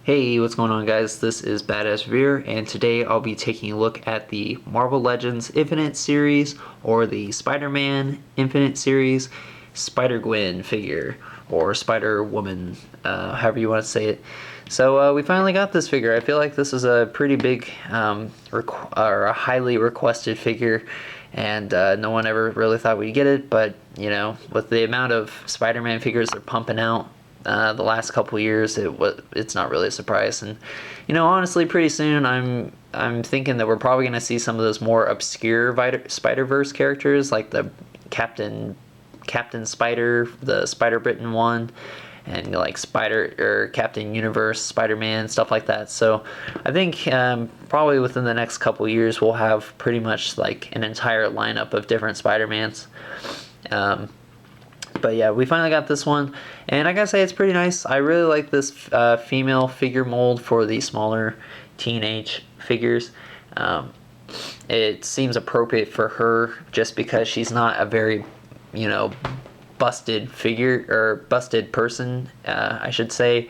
Hey, what's going on, guys? This is Badass Revere, and today I'll be taking a look at the Marvel Legends Infinite series, or the Spider-Man Infinite series, Spider-Gwen figure, or Spider-Woman, however you want to say it. So we finally got this figure. I feel like this is a pretty big, or a highly requested figure, and no one ever really thought we'd get it, but, you know, with the amount of Spider-Man figures they're pumping out, the last couple years, it's not really a surprise. And you know, honestly, pretty soon I'm thinking that we're probably gonna see some of those more obscure Spider-Verse characters, like the Captain Spider, the Spider-Britain one, and like Spider or Captain Universe, Spider-Man, stuff like that. So I think probably within the next couple years we'll have pretty much like an entire lineup of different Spider-Mans. But yeah, we finally got this one, and I gotta say it's pretty nice. I really like this female figure mold for the smaller teenage figures. It seems appropriate for her just because she's not a very, you know, busted figure, or busted person, I should say.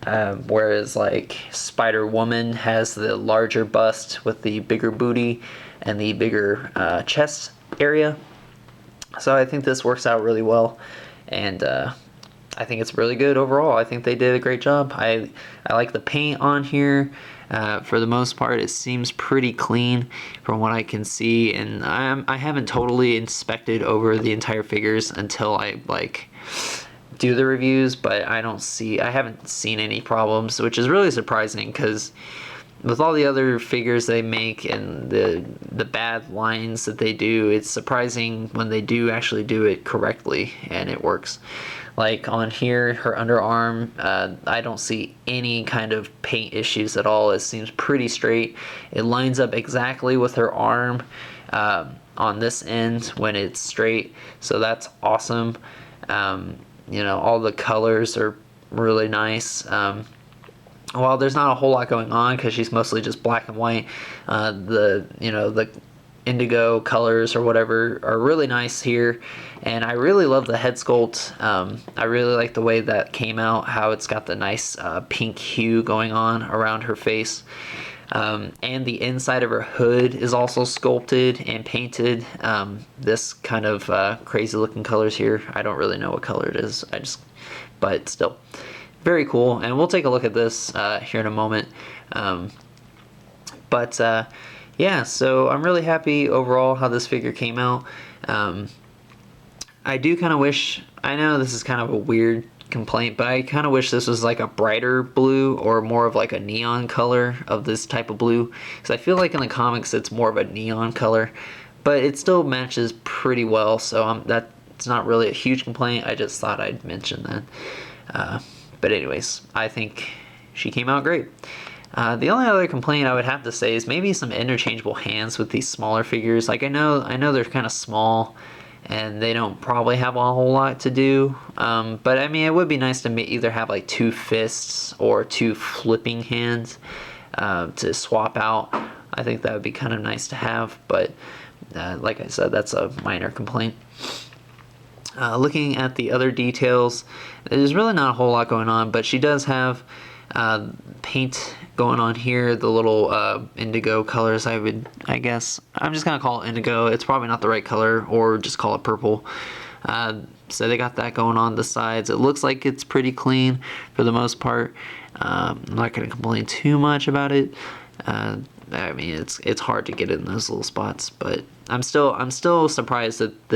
Whereas like Spider-Woman has the larger bust with the bigger booty and the bigger chest area. So I think this works out really well, and I think it's really good overall. I think they did a great job. I like the paint on here. For the most part, it seems pretty clean from what I can see, and I haven't totally inspected over the entire figures until I like do the reviews, but I haven't seen any problems, which is really surprising because with all the other figures they make and the bad lines that they do, it's surprising when they do actually do it correctly and it works. Like on here, her underarm, I don't see any kind of paint issues at all. It seems pretty straight. It lines up exactly with her arm on this end when it's straight, so that's awesome. You know, all the colors are really nice. While there's not a whole lot going on because she's mostly just black and white, the indigo colors or whatever are really nice here, and I really love the head sculpt. I really like the way that came out, how it's got the nice pink hue going on around her face, and the inside of her hood is also sculpted and painted. This kind of crazy looking colors here. I don't really know what color it is. But still. Very cool, and we'll take a look at this here in a moment. Yeah, so I'm really happy overall how this figure came out. I do kind of wish, I know this is kind of a weird complaint, but I kind of wish this was like a brighter blue or more of like a neon color of this type of blue, because I feel like in the comics it's more of a neon color, but it still matches pretty well, so that's not really a huge complaint. I just thought I'd mention that. But anyways, I think she came out great. The only other complaint I would have to say is maybe some interchangeable hands with these smaller figures. Like I know they're kind of small, and they don't probably have a whole lot to do. But I mean, it would be nice to either have like two fists or two flipping hands to swap out. I think that would be kind of nice to have. But like I said, that's a minor complaint. Looking at the other details, there's really not a whole lot going on, but she does have paint going on here, the little indigo colors. I guess I'm just gonna call it indigo. It's probably not the right color, or just call it purple. So they got that going on the sides. It looks like it's pretty clean for the most part. I'm not gonna complain too much about it. I mean, it's hard to get in those little spots, but I'm still surprised that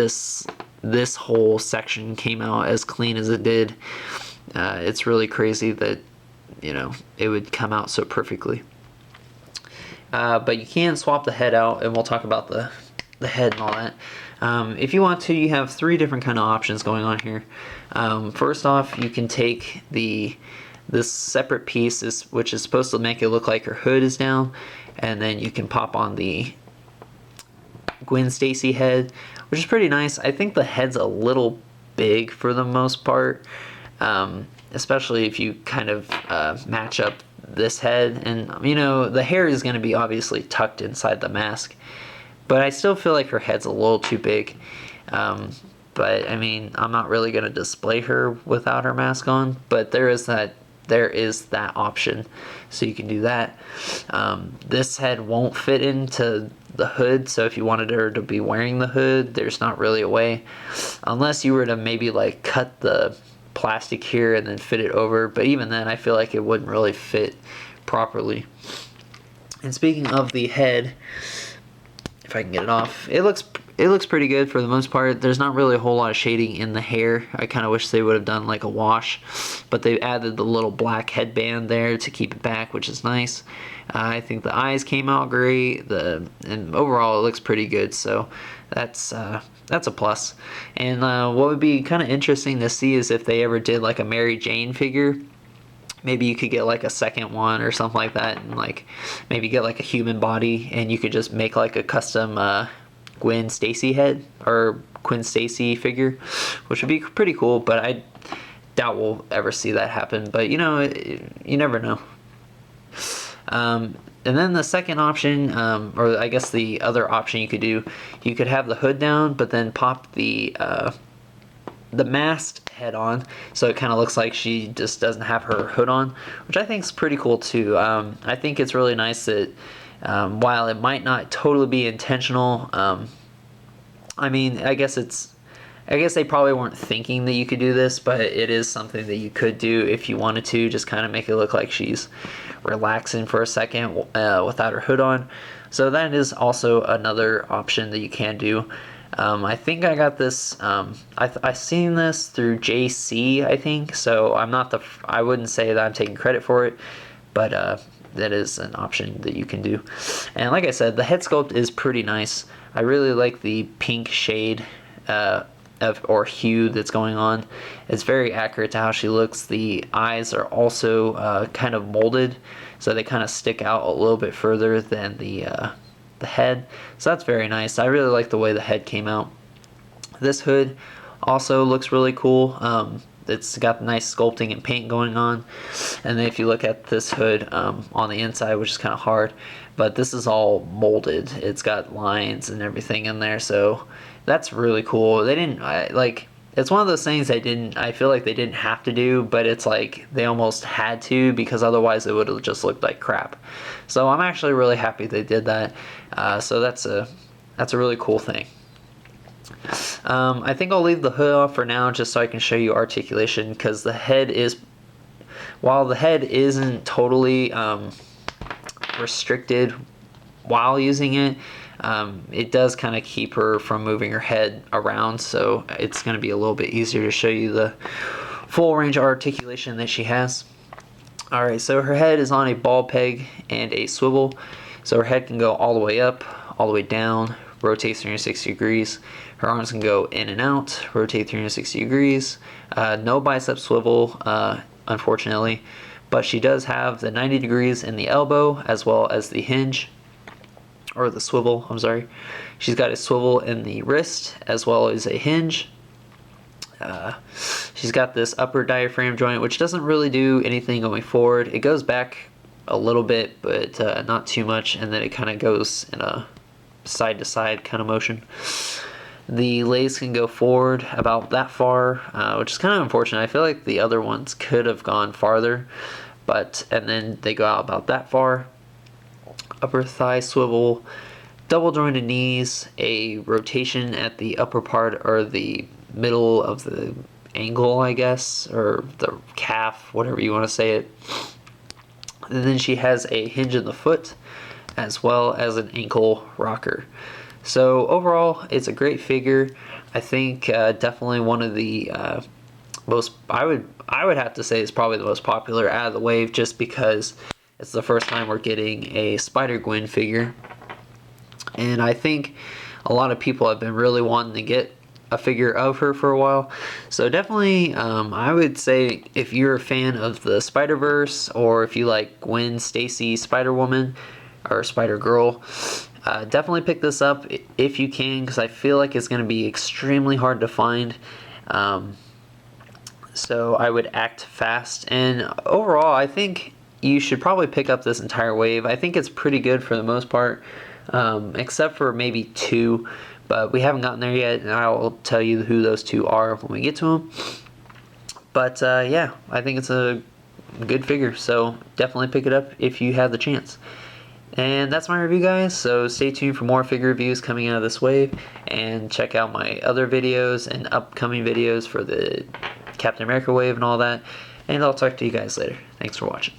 this whole section came out as clean as it did. It's really crazy that, you know, it would come out so perfectly. But you can swap the head out, and we'll talk about the head and all that. If you want to, you have three different kind of options going on here. First off, you can take this separate piece, which is supposed to make it look like her hood is down, and then you can pop on the Gwen Stacy head, which is pretty nice. I think the head's a little big for the most part, especially if you kind of match up this head, and you know, the hair is going to be obviously tucked inside the mask, but I still feel like her head's a little too big. But I mean, I'm not really going to display her without her mask on, but there is that there is that option, so you can do that. This head won't fit into the hood, so if you wanted her to be wearing the hood, there's not really a way, unless you were to maybe like cut the plastic here and then fit it over, but even then I feel like it wouldn't really fit properly. And speaking of the head, if I can get it off, it looks pretty good for the most part. There's not really a whole lot of shading in the hair. I kind of wish they would have done like a wash, but they added the little black headband there to keep it back, which is nice. I think the eyes came out great, and overall it looks pretty good, so that's a plus. And what would be kind of interesting to see is if they ever did like a Mary Jane figure. Maybe you could get like a second one or something like that, and like maybe get like a human body, and you could just make like a custom Gwen Stacy head or Gwen Stacy figure, which would be pretty cool, but I doubt we'll ever see that happen, but you know, you never know. And then the second option, or I guess the other option you could do, you could have the hood down, but then pop the masked head on, so it kind of looks like she just doesn't have her hood on, which I think is pretty cool too. I think it's really nice that while it might not totally be intentional, I mean, I guess they probably weren't thinking that you could do this, but it is something that you could do if you wanted to, just kind of make it look like she's relaxing for a second without her hood on. So that is also another option that you can do. I think I got this, I seen this through JC, I think, so I wouldn't say that I'm taking credit for it, but that is an option that you can do. And like I said, the head sculpt is pretty nice. I really like the pink shade or hue that's going on. It's very accurate to how she looks. The eyes are also kind of molded, so they kind of stick out a little bit further than the head, so that's very nice. I really like the way the head came out. This hood also looks really cool. It's got nice sculpting and paint going on, and then if you look at this hood on the inside, which is kind of hard, but this is all molded. It's got lines and everything in there, so that's really cool. They didn't it's one of those things I feel like they didn't have to do, but it's like they almost had to, because otherwise it would have just looked like crap. So I'm actually really happy they did that. So that's a really cool thing. I think I'll leave the hood off for now, just so I can show you articulation, because while the head isn't totally restricted while using it, it does kind of keep her from moving her head around, so it's going to be a little bit easier to show you the full range of articulation that she has. Alright, so her head is on a ball peg and a swivel, so her head can go all the way up, all the way down, rotate 360 degrees. Her arms can go in and out, rotate 360 degrees. No bicep swivel, unfortunately, but she does have the 90 degrees in the elbow as well as the hinge, or the swivel, I'm sorry. She's got a swivel in the wrist as well as a hinge. She's got this upper diaphragm joint, which doesn't really do anything going forward. It goes back a little bit, but not too much, and then it kind of goes in a side to side kind of motion. The legs can go forward about that far, which is kind of unfortunate. I feel like the other ones could have gone farther, and then they go out about that far. Upper thigh swivel, double jointed knees, a rotation at the upper part or the middle of the ankle, I guess, or the calf, whatever you want to say it. And then she has a hinge in the foot as well as an ankle rocker. So overall, it's a great figure. I think definitely one of the most, I would have to say it's probably the most popular out of the wave, just because it's the first time we're getting a Spider-Gwen figure. And I think a lot of people have been really wanting to get a figure of her for a while. So definitely, I would say if you're a fan of the Spider-Verse, or if you like Gwen Stacy Spider-Woman or Spider-Girl, definitely pick this up if you can, because I feel like it's going to be extremely hard to find. So I would act fast. And overall, I think you should probably pick up this entire wave. I think it's pretty good for the most part, except for maybe two, but we haven't gotten there yet, and I'll tell you who those two are when we get to them. But yeah, I think it's a good figure, so definitely pick it up if you have the chance. And that's my review, guys, so stay tuned for more figure reviews coming out of this wave, and check out my other videos and upcoming videos for the Captain America wave and all that, and I'll talk to you guys later. Thanks for watching.